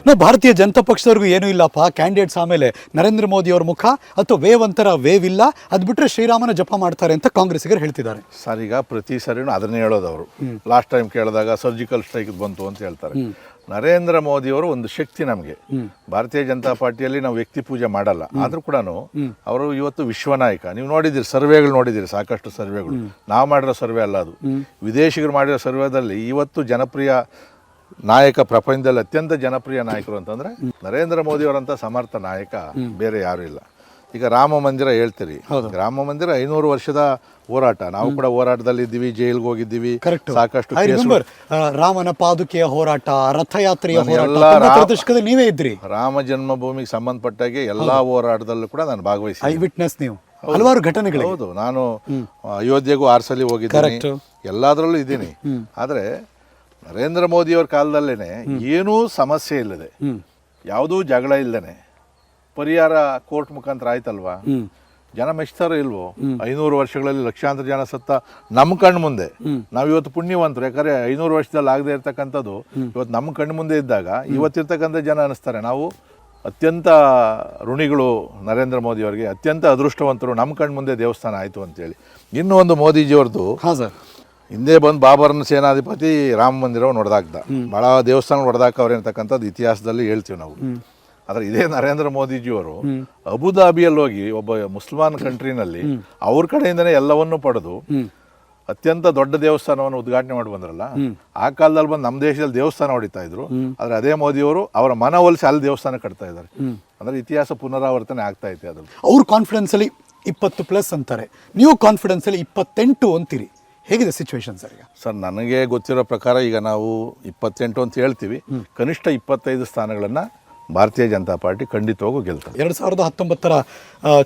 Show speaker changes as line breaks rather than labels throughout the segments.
ನಾವು ಭಾರತೀಯ ಜನತಾ ಪಕ್ಷದವ್ರಿಗೂ ಏನೂ ಇಲ್ಲಪ್ಪ, ಕ್ಯಾಂಡಿಡೇಟ್ಸ್ ಆಮೇಲೆ ನರೇಂದ್ರ ಮೋದಿ ಅವ್ರ ಮುಖ ಅಥವಾ ವೇವ್ ಅಂತರ ವೇವ್ ಇಲ್ಲ, ಅದು ಬಿಟ್ಟರೆ ಶ್ರೀರಾಮನ ಜಪ ಮಾಡ್ತಾರೆ ಅಂತ ಕಾಂಗ್ರೆಸ್ಸಿಗರು ಹೇಳ್ತಿದ್ದಾರೆ.
ಸರ್ ಈಗ ಪ್ರತಿ ಸರಿನೂ ಅದನ್ನೇ ಹೇಳೋದು ಅವರು. ಲಾಸ್ಟ್ ಟೈಮ್ ಕೇಳಿದಾಗ ಸರ್ಜಿಕಲ್ ಸ್ಟ್ರೈಕ್ ಬಂತು ಅಂತ ಹೇಳ್ತಾರೆ. ನರೇಂದ್ರ ಮೋದಿಯವರು ಒಂದು ಶಕ್ತಿ ನಮಗೆ. ಭಾರತೀಯ ಜನತಾ ಪಾರ್ಟಿಯಲ್ಲಿ ನಾವು ವ್ಯಕ್ತಿ ಪೂಜೆ ಮಾಡಲ್ಲ, ಆದ್ರೂ ಕೂಡ ಅವರು ಇವತ್ತು ವಿಶ್ವನಾಯಕ. ನೀವು ನೋಡಿದಿರಿ, ಸರ್ವೆಗಳು ನೋಡಿದಿರಿ, ಸಾಕಷ್ಟು ಸರ್ವೆಗಳು. ನಾವು ಮಾಡಿರೋ ಸರ್ವೆ ಅಲ್ಲ ಅದು, ವಿದೇಶಿಗರು ಮಾಡಿರೋ ಸರ್ವೆದಲ್ಲಿ ಇವತ್ತು ಜನಪ್ರಿಯ ನಾಯಕ, ಪ್ರಪಂಚದಲ್ಲಿ ಅತ್ಯಂತ ಜನಪ್ರಿಯ ನಾಯಕರು ಅಂತಂದ್ರೆ ನರೇಂದ್ರ ಮೋದಿಯವರಂತ ಸಮರ್ಥ ನಾಯಕ ಬೇರೆ ಯಾರು ಇಲ್ಲ. ಈಗ ರಾಮ ಮಂದಿರ ಹೇಳ್ತೀರಿ, ರಾಮ ಮಂದಿರ 500 ವರ್ಷದ ಹೋರಾಟ. ನಾವು ಕೂಡ ಹೋರಾಟದಲ್ಲಿ ಇದ್ದೀವಿ, ಜೈಲ್ಗೆ ಹೋಗಿದ್ದೀವಿ, ಸಾಕಷ್ಟು
ರಾಮನ ಪಾದುಕೆಯ ಹೋರಾಟ, ರಥಯಾತ್ರೆಯ ಹೋರಾಟ ನೀವೇ ಇದ್ರಿ.
ರಾಮ ಜನ್ಮಭೂಮಿಗೆ ಸಂಬಂಧಪಟ್ಟಾಗೆ ಎಲ್ಲಾ ಹೋರಾಟದಲ್ಲೂ ಕೂಡ ನಾನು ಭಾಗವಹಿಸಿ
ಐ ವಿಟ್ನೆಸ್ ನೀವು ಹಲವಾರು ಘಟನೆಗಳು.
ಹೌದು, ನಾನು ಅಯೋಧ್ಯೆಗೂ 6 ಸಲ ಹೋಗಿದ್ದೀನಿ, ಎಲ್ಲದರಲ್ಲೂ ಇದ್ದೀನಿ. ಆದ್ರೆ ನರೇಂದ್ರ ಮೋದಿಯವ್ರ ಕಾಲದಲ್ಲೇನೆ ಏನೂ ಸಮಸ್ಯೆ ಇಲ್ಲದೆ, ಯಾವುದೂ ಜಗಳ ಇಲ್ಲದೇನೆ ಪರಿಹಾರ ಕೋರ್ಟ್ ಮುಖಾಂತರ ಆಯ್ತಲ್ವಾ. ಜನ ಮೆಚ್ತಾರೋ ಇಲ್ವೋ? 500 ವರ್ಷಗಳಲ್ಲಿ ಲಕ್ಷಾಂತರ ಜನ ಸತ್ತ ನಮ್ಮ ಕಣ್ಣು ಮುಂದೆ ನಾವಿವತ್ತು ಪುಣ್ಯವಂತರು. ಯಾಕಂದ್ರೆ 500 ವರ್ಷದಲ್ಲಿ ಆಗದೆ ಇರ್ತಕ್ಕಂಥದ್ದು ಇವತ್ತು ನಮ್ಮ ಕಣ್ಣು ಮುಂದೆ ಇದ್ದಾಗ ಇವತ್ತಿರ್ತಕ್ಕಂಥ ಜನ ಅನಿಸ್ತಾರೆ ನಾವು ಅತ್ಯಂತ ಋಣಿಗಳು ನರೇಂದ್ರ ಮೋದಿ ಅವರಿಗೆ, ಅತ್ಯಂತ ಅದೃಷ್ಟವಂತರು, ನಮ್ಮ ಕಣ್ಣು ಮುಂದೆ ದೇವಸ್ಥಾನ ಆಯಿತು ಅಂತೇಳಿ. ಇನ್ನೂ ಒಂದು ಮೋದಿಜಿಯವ್ರದ್ದು, ಹಿಂದೆ ಬಂದು ಬಾಬರ್ನ ಸೇನಾಧಿಪತಿ ರಾಮ ಮಂದಿರವನ್ನು ಹೊಡೆದಾಕ್ದ, ಭಾಳ ದೇವಸ್ಥಾನ ಹೊಡೆದಾಕವ್ರೆ ಅಂತಕ್ಕಂಥದ್ದು ಇತಿಹಾಸದಲ್ಲಿ ಹೇಳ್ತೀವಿ ನಾವು. ಆದರೆ ಇದೇ ನರೇಂದ್ರ ಮೋದಿಜಿಯವರು ಅಬುದಾಬಿಯಲ್ಲಿ ಹೋಗಿ ಒಬ್ಬ ಮುಸ್ಲ್ಮಾನ್ ಕಂಟ್ರಿನಲ್ಲಿ ಅವ್ರ ಕಡೆಯಿಂದನೇ ಎಲ್ಲವನ್ನೂ ಪಡೆದು ಅತ್ಯಂತ ದೊಡ್ಡ ದೇವಸ್ಥಾನವನ್ನು ಉದ್ಘಾಟನೆ ಮಾಡಿ ಬಂದ್ರಲ್ಲ. ಆ ಕಾಲದಲ್ಲಿ ಬಂದು ನಮ್ಮ ದೇಶದಲ್ಲಿ ದೇವಸ್ಥಾನ ಹೊಡಿತಾ ಇದ್ರು, ಆದರೆ ಅದೇ ಮೋದಿಯವರು ಅವರ ಮನವೊಲಿಸಿ ಅಲ್ಲಿ ದೇವಸ್ಥಾನ ಕಟ್ತಾ ಇದ್ದಾರೆ. ಅಂದ್ರೆ ಇತಿಹಾಸ ಪುನರಾವರ್ತನೆ ಆಗ್ತಾ ಐತೆ. ಅದು
ಅವ್ರ ಕಾನ್ಫಿಡೆನ್ಸ್ ಅಲ್ಲಿ 20+ ಅಂತಾರೆ, ನೀವು ಕಾನ್ಫಿಡೆನ್ಸ್ ಅಲ್ಲಿ 28 ಅಂತೀರಿ. ಹೇಗಿದೆ ಸಿಚುವೇಶನ್ ಸರ್ ಈಗ?
ಸರ್, ನನಗೆ ಗೊತ್ತಿರೋ ಪ್ರಕಾರ ಈಗ ನಾವು 28 ಅಂತ ಹೇಳ್ತೀವಿ, ಕನಿಷ್ಠ 25 ಸ್ಥಾನಗಳನ್ನು ಭಾರತೀಯ ಜನತಾ ಪಾರ್ಟಿ ಖಂಡಿತವಾಗೂ ಗೆಲ್ತಾರೆ.
2019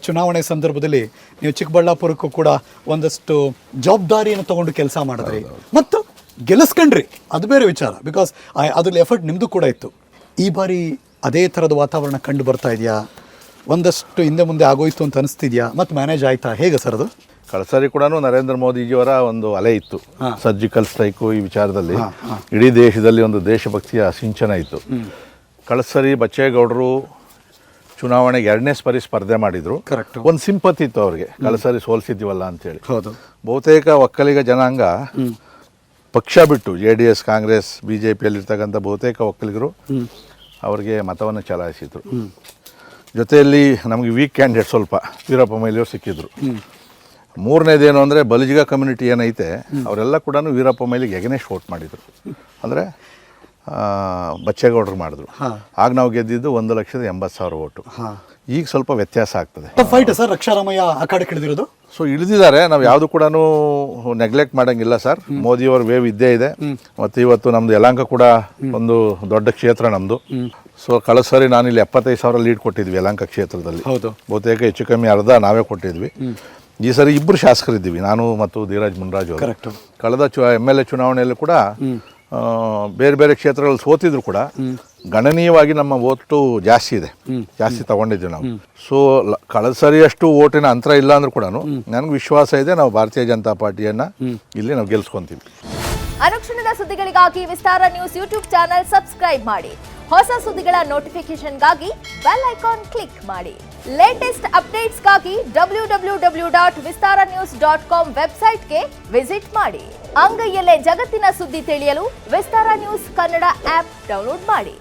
ಚುನಾವಣೆ ಸಂದರ್ಭದಲ್ಲಿ ನೀವು ಚಿಕ್ಕಬಳ್ಳಾಪುರಕ್ಕೂ ಕೂಡ ಒಂದಷ್ಟು ಜವಾಬ್ದಾರಿಯನ್ನು ತಗೊಂಡು ಕೆಲಸ ಮಾಡಿದ್ರಿ ಮತ್ತು ಗೆಲ್ಲಿಸ್ಕೊಂಡ್ರಿ. ಅದು ಬೇರೆ ವಿಚಾರ, ಬಿಕಾಸ್ ಅದ್ರಲ್ಲಿ ಎಫರ್ಟ್ ನಿಮ್ಮದು ಕೂಡ ಇತ್ತು. ಈ ಬಾರಿ ಅದೇ ಥರದ ವಾತಾವರಣ ಕಂಡು ಬರ್ತಾ ಇದೆಯಾ? ಒಂದಷ್ಟು ಹಿಂದೆ ಮುಂದೆ ಆಗೋಯ್ತು ಅಂತ ಅನಿಸ್ತಿದ್ಯಾ? ಮತ್ತು ಮ್ಯಾನೇಜ್ ಆಯ್ತಾ? ಹೇಗೆ ಸರ್ ಅದು?
ಕಳಸರಿ ಕೂಡ ನರೇಂದ್ರ ಮೋದಿಜಿಯವರ ಒಂದು ಅಲೆ ಇತ್ತು, ಸರ್ಜಿಕಲ್ ಸ್ಟ್ರೈಕು. ಈ ವಿಚಾರದಲ್ಲಿ ಇಡೀ ದೇಶದಲ್ಲಿ ಒಂದು ದೇಶಭಕ್ತಿಯ ಸಿಂಚನ ಇತ್ತು. ಕಳಸರಿ ಬಚ್ಚೇಗೌಡರು ಚುನಾವಣೆಗೆ 2ನೇ ಬಾರಿ ಸ್ಪರ್ಧೆ ಮಾಡಿದ್ರು. ಒಂದು ಸಿಂಪತಿ ಇತ್ತು ಅವ್ರಿಗೆ, ಕಳಸರಿ ಸೋಲ್ಸಿದ್ದೀವಲ್ಲ ಅಂತೇಳಿ. ಬಹುತೇಕ ಒಕ್ಕಲಿಗ ಜನಾಂಗ ಪಕ್ಷ ಬಿಟ್ಟು JDS, ಕಾಂಗ್ರೆಸ್, BJPಯಲ್ಲಿರ್ತಕ್ಕಂಥ ಬಹುತೇಕ ಒಕ್ಕಲಿಗರು ಅವ್ರಿಗೆ ಮತವನ್ನು ಚಲಾಯಿಸಿದ್ರು. ಜೊತೆಯಲ್ಲಿ ನಮಗೆ ವೀಕ್ ಕ್ಯಾಂಡಿಡೇಟ್ ಸ್ವಲ್ಪ ವೀರಪ್ಪ ಮೊಯ್ಲಿಯವರು ಸಿಕ್ಕಿದ್ರು. 3ನೇದೇನು ಅಂದರೆ ಬಲಿಜಿಗ ಕಮ್ಯುನಿಟಿ ಏನೈತೆ ಅವರೆಲ್ಲ ಕೂಡ ವೀರಪ್ಪ ಮೊಯ್ಲಿಗೆ ಎಗನೆಸ್ಟ್ ವೋಟ್ ಮಾಡಿದರು, ಅಂದರೆ ಬಚ್ಚೇಗೌಡರು ಮಾಡಿದ್ರು. ಆಗ ನಾವು ಗೆದ್ದಿದ್ದು 1,80,000 ವೋಟು. ಈಗ ಸ್ವಲ್ಪ ವ್ಯತ್ಯಾಸ ಆಗ್ತದೆ.
ಫೈಟ್ ಸರ್, ರಕ್ಷಾರಾಮಯ್ಯ ಆ ಕಡೆ ಹಿಡಿದಿರೋದು.
ಸೊ ಇಳಿದಿದ್ದಾರೆ, ನಾವು ಯಾವುದು ಕೂಡ ನೆಗ್ಲೆಕ್ಟ್ ಮಾಡೋಂಗಿಲ್ಲ ಸರ್. ಮೋದಿಯವ್ರ ವೇವ್ ಇದ್ದೇ ಇದೆ. ಮತ್ತು ಇವತ್ತು ನಮ್ಮದು ಯಲಹಂಕ ಕೂಡ ಒಂದು ದೊಡ್ಡ ಕ್ಷೇತ್ರ ನಮ್ಮದು. ಸೊ ಕಳಸರಿ ನಾನು ಇಲ್ಲಿ 75,000 ಲೀಡ್ ಕೊಟ್ಟಿದ್ವಿ ಯಲಹಂಕ ಕ್ಷೇತ್ರದಲ್ಲಿ. ಬಹುತೇಕ ಹೆಚ್ಚು ಕಮ್ಮಿ ಅರ್ಧ ನಾವೇ ಕೊಟ್ಟಿದ್ವಿ. ಈ ಸರಿ 2 ಶಾಸಕರಿದ್ದೀವಿ, ನಾನು ಮತ್ತು ಧೀರಜ್ ಮುನ್ರಾಜ್ ಅವರು. ಕಳೆದ MLA ಚುನಾವಣೆಯಲ್ಲೂ ಕೂಡ ಬೇರೆ ಬೇರೆ ಕ್ಷೇತ್ರಗಳಲ್ಲಿ ಸೋತಿದ್ರು ಕೂಡ ಗಣನೀಯವಾಗಿ ನಮ್ಮ ಓಟು ಜಾಸ್ತಿ ಇದೆ, ಜಾಸ್ತಿ ತಗೊಂಡಿದ್ದೀವಿ ನಾವು. ಸೊ ಕಳಸರಿಯಷ್ಟು ಓಟಿನ ಅಂತರ ಇಲ್ಲ ಅಂದ್ರೂ ಕೂಡ ನನಗೆ ವಿಶ್ವಾಸ ಇದೆ, ನಾವು ಭಾರತೀಯ ಜನತಾ ಪಾರ್ಟಿಯನ್ನ ಇಲ್ಲಿ ನಾವು ಗೆಲ್ಸ್ಕೊಂತೀವಿ.
ಅನುಕ್ಷಣದ ಸುದ್ದಿಗಳಿಗಾಗಿ ವಿಸ್ತಾರ ನ್ಯೂಸ್ ಯೂಟ್ಯೂಬ್ ಚಾನೆಲ್ ಸಬ್ಸ್ಕ್ರೈಬ್ ಮಾಡಿ. ಹೊಸ ಸುದ್ದಿಗಳ ನೋಟಿಫಿಕೇಶನ್ಗಾಗಿ ಬೆಲ್ ಐಕಾನ್ ಕ್ಲಿಕ್ ಮಾಡಿ. ಲೇಟೆಸ್ಟ್ ಅಪ್ಡೇಟ್ಸ್ಗಾಗಿ www.vistaranews.com ವೆಬ್ಸೈಟ್ಗೆ ವಿಸಿಟ್ ಮಾಡಿ. ಅಂಗೈಯಲ್ಲೇ ಜಗತ್ತಿನ ಸುದ್ದಿ ತಿಳಿಯಲು ವಿಸ್ತಾರ ನ್ಯೂಸ್ ಕನ್ನಡ ಆಪ್ ಡೌನ್ಲೋಡ್ ಮಾಡಿ.